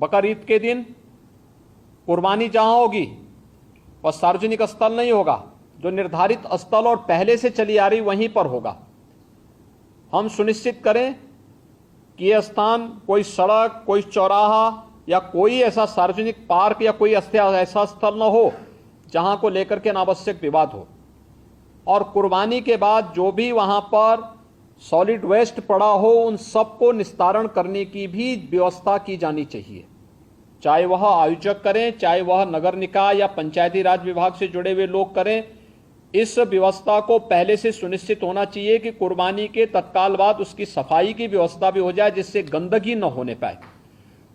बकरीद के दिन कुर्बानी जहां होगी वह सार्वजनिक स्थल नहीं होगा, जो निर्धारित स्थल और पहले से चली आ रही वहीं पर होगा। हम सुनिश्चित करें कि यह स्थान कोई सड़क, कोई चौराहा या कोई ऐसा सार्वजनिक पार्क या कोई ऐसा स्थल न हो जहां को लेकर के अनावश्यक विवाद हो। और कुर्बानी के बाद जो भी वहां पर सॉलिड वेस्ट पड़ा हो उन सबको निस्तारण करने की भी व्यवस्था की जानी चाहिए, चाहे वह आयोजक करें, चाहे वह नगर निकाय या पंचायती राज विभाग से जुड़े हुए लोग करें। इस व्यवस्था को पहले से सुनिश्चित होना चाहिए कि कुर्बानी के तत्काल बाद उसकी सफाई की व्यवस्था भी हो जाए, जिससे गंदगी न होने पाए।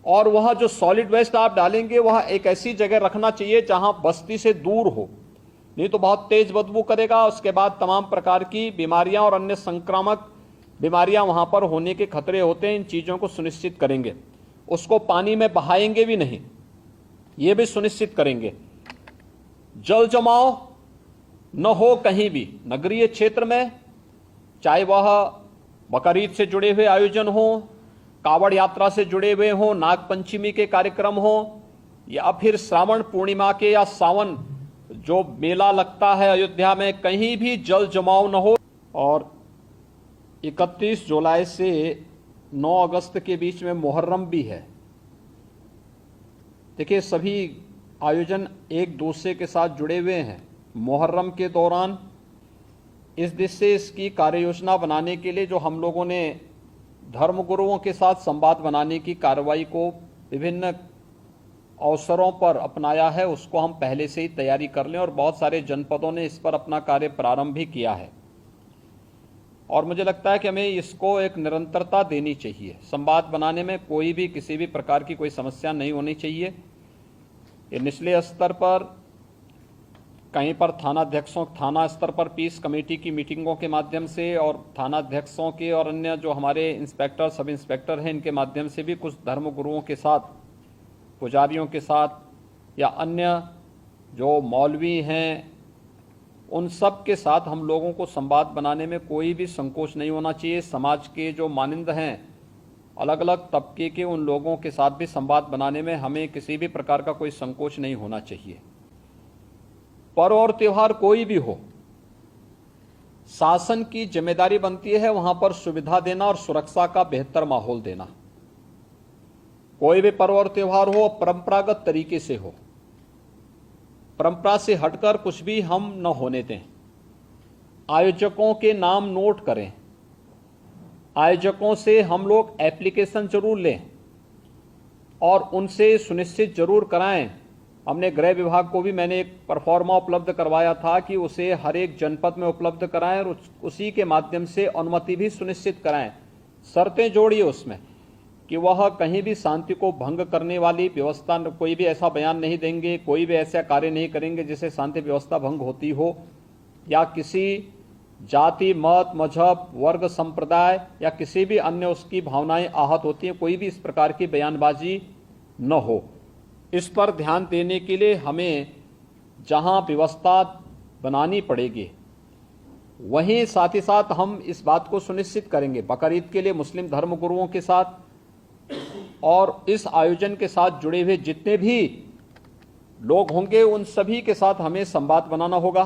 और वह जो सॉलिड वेस्ट आप डालेंगे वह एक ऐसी जगह रखना चाहिए जहां बस्ती से दूर हो, नहीं तो बहुत तेज बदबू करेगा। उसके बाद तमाम प्रकार की बीमारियां और अन्य संक्रामक बीमारियां वहां पर होने के खतरे होते हैं। इन चीजों को सुनिश्चित करेंगे। उसको पानी में बहाएंगे भी नहीं, ये भी सुनिश्चित करेंगे। जल जमाव न हो कहीं भी नगरीय क्षेत्र में, चाहे वह बकरीद से जुड़े हुए आयोजन हो, कावड़ यात्रा से जुड़े हुए हो, नाग पंचमी के कार्यक्रम हो, या फिर श्रावण पूर्णिमा के या सावन जो मेला लगता है अयोध्या में, कहीं भी जल जमाव न हो। और 31 जुलाई से 9 अगस्त के बीच में मुहर्रम भी है। देखिए, सभी आयोजन एक दूसरे के साथ जुड़े हुए हैं। मुहर्रम के दौरान इस दिशा से इसकी कार्य योजना बनाने के लिए जो हम लोगों ने धर्मगुरुओं के साथ संवाद बनाने की कार्रवाई को विभिन्न अवसरों पर अपनाया है, उसको हम पहले से ही तैयारी कर लें। और बहुत सारे जनपदों ने इस पर अपना कार्य प्रारंभ भी किया है। और मुझे लगता है कि हमें इसको एक निरंतरता देनी चाहिए। संवाद बनाने में कोई भी किसी भी प्रकार की कोई समस्या नहीं होनी चाहिए। ये निचले स्तर पर कहीं पर थाना स्तर पर पीस कमेटी की मीटिंगों के माध्यम से और थानाध्यक्षों के और अन्य जो हमारे इंस्पेक्टर, सब इंस्पेक्टर हैं, इनके माध्यम से भी कुछ धर्मगुरुओं के साथ, पुजारियों के साथ या अन्य जो मौलवी हैं, उन सब के साथ हम लोगों को संवाद बनाने में कोई भी संकोच नहीं होना चाहिए। समाज के जो मानिंद हैं, अलग अलग तबके के, उन लोगों के साथ भी संवाद बनाने में हमें किसी भी प्रकार का कोई संकोच नहीं होना चाहिए। पर्व और त्योहार कोई भी हो, शासन की जिम्मेदारी बनती है वहां पर सुविधा देना और सुरक्षा का बेहतर माहौल देना। कोई भी पर्व और त्योहार हो परंपरागत तरीके से हो, परंपरा से हटकर कुछ भी हम न होने दें। आयोजकों के नाम नोट करें, आयोजकों से हम लोग एप्लीकेशन जरूर लें और उनसे सुनिश्चित जरूर कराएं। हमने गृह विभाग को भी मैंने एक परफॉर्मा उपलब्ध करवाया था कि उसे हर एक जनपद में उपलब्ध कराएं और उसी के माध्यम से अनुमति भी सुनिश्चित कराएं। शर्तें जोड़िए उसमें कि वह कहीं भी शांति को भंग करने वाली व्यवस्था, कोई भी ऐसा बयान नहीं देंगे, कोई भी ऐसा कार्य नहीं करेंगे जिससे शांति व्यवस्था भंग होती हो, या किसी जाति, मत, मजहब, वर्ग, संप्रदाय या किसी भी अन्य उसकी भावनाएं आहत होती हैं, कोई भी इस प्रकार की बयानबाजी न हो। इस पर ध्यान देने के लिए हमें जहां व्यवस्था बनानी पड़ेगी वहीं साथ ही साथ हम इस बात को सुनिश्चित करेंगे बकरीद के लिए मुस्लिम धर्मगुरुओं के साथ और इस आयोजन के साथ जुड़े हुए जितने भी लोग होंगे उन सभी के साथ हमें संवाद बनाना होगा।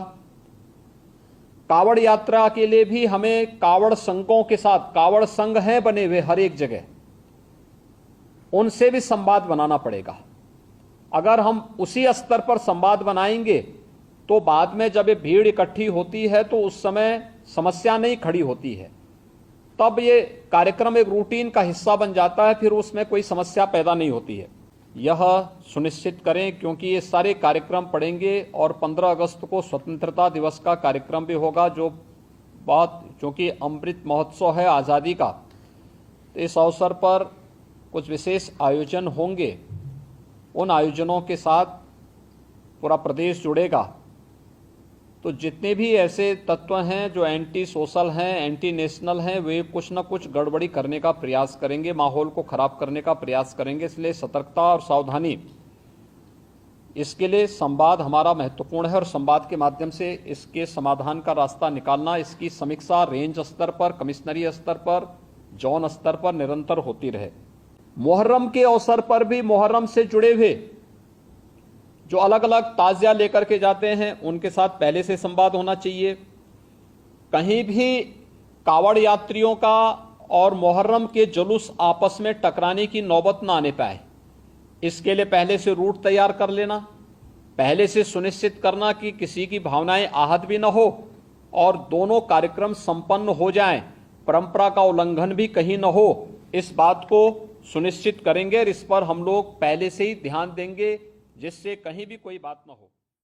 कावड़ यात्रा के लिए भी हमें कावड़ संघों के साथ, कावड़ संघ हैं बने हुए हर एक जगह, उनसे भी संवाद बनाना पड़ेगा। अगर हम उसी स्तर पर संवाद बनाएंगे तो बाद में जब ये भीड़ इकट्ठी होती है तो उस समय समस्या नहीं खड़ी होती है, तब ये कार्यक्रम एक रूटीन का हिस्सा बन जाता है, फिर उसमें कोई समस्या पैदा नहीं होती है। यह सुनिश्चित करें क्योंकि ये सारे कार्यक्रम पड़ेंगे और 15 अगस्त को स्वतंत्रता दिवस का कार्यक्रम भी होगा, जो क्योंकि अमृत महोत्सव है आज़ादी का, तो इस अवसर पर कुछ विशेष आयोजन होंगे। उन आयोजनों के साथ पूरा प्रदेश जुड़ेगा। तो जितने भी ऐसे तत्व हैं जो एंटी सोशल हैं, एंटी नेशनल हैं, वे कुछ न कुछ गड़बड़ी करने का प्रयास करेंगे, माहौल को खराब करने का प्रयास करेंगे। इसलिए सतर्कता और सावधानी, इसके लिए संवाद हमारा महत्वपूर्ण है और संवाद के माध्यम से इसके समाधान का रास्ता निकालना, इसकी समीक्षा रेंज स्तर पर, कमिश्नरी स्तर पर, जोन स्तर पर निरंतर होती रहे। मुहर्रम के अवसर पर भी मुहर्रम से जुड़े हुए जो अलग अलग ताजिया लेकर के जाते हैं उनके साथ पहले से संवाद होना चाहिए। कहीं भी कावड़ यात्रियों का और मुहर्रम के जुलूस आपस में टकराने की नौबत ना आने पाए, इसके लिए पहले से रूट तैयार कर लेना, पहले से सुनिश्चित करना कि किसी की भावनाएं आहत भी न हो और दोनों कार्यक्रम संपन्न हो जाएं, परंपरा का उल्लंघन भी कहीं न हो, इस बात को सुनिश्चित करेंगे और इस पर हम लोग पहले से ही ध्यान देंगे जिससे कहीं भी कोई बात न हो।